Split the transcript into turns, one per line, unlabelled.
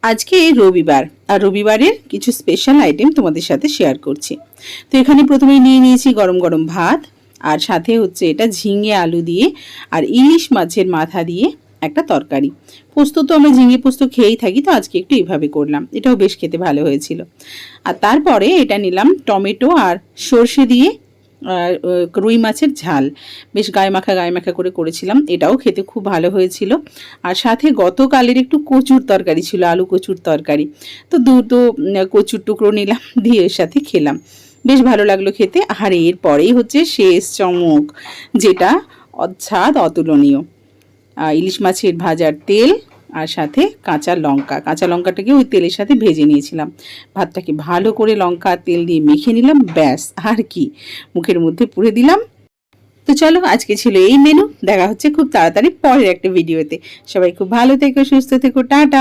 আজকে রবিবার, আর রবিবারের কিছু স্পেশাল আইটেম তোমাদের সাথে শেয়ার করছি। তো এখানে প্রথমেই নিয়ে নিয়েছি গরম গরম ভাত, আর সাথে হচ্ছে এটা ঝিঙে আলু দিয়ে আর ইলিশ মাছের মাথা দিয়ে একটা তরকারি। পোস্ত তো আমরা ঝিঙে পোস্ত খেয়েই থাকি, তো আজকে একটু এইভাবে করলাম, এটাও বেশ খেতে ভালো হয়েছিল। আর তারপরে এটা নিলাম টমেটো আর সর্ষে দিয়ে রুই মাছের ঝাল, বেশ গায়ে মাখা করে করেছিলাম, এটাও খেতে খুব ভালো হয়েছিল। আর সাথে গতকালের একটু কচুর তরকারি ছিল, আলু কচুর তরকারি, তো দুটো কচুর টুকরো নিলাম, দিয়ে এর সাথে খেলাম, বেশ ভালো লাগলো খেতে। আর এরপরেই হচ্ছে শেষ চমক, যেটা অস্বাদ অতুলনীয়, ইলিশ মাছের ভাজার তেল আর সাথে কাঁচা লঙ্কাটাকে ওই তেলের সাথে ভেজে নিয়েছিলাম। ভাতটাকে ভালো করে লঙ্কা আর তেল দিয়ে মেখে নিলাম, ব্যাস আর কি, মুখের মধ্যে পুরে দিলাম। তো চলো, আজকে ছিল এই মেনু, দেখা হচ্ছে খুব তাড়াতাড়ি পরের একটা ভিডিওতে। সবাই খুব ভালো থেকো, সুস্থ থেকো, টাটা।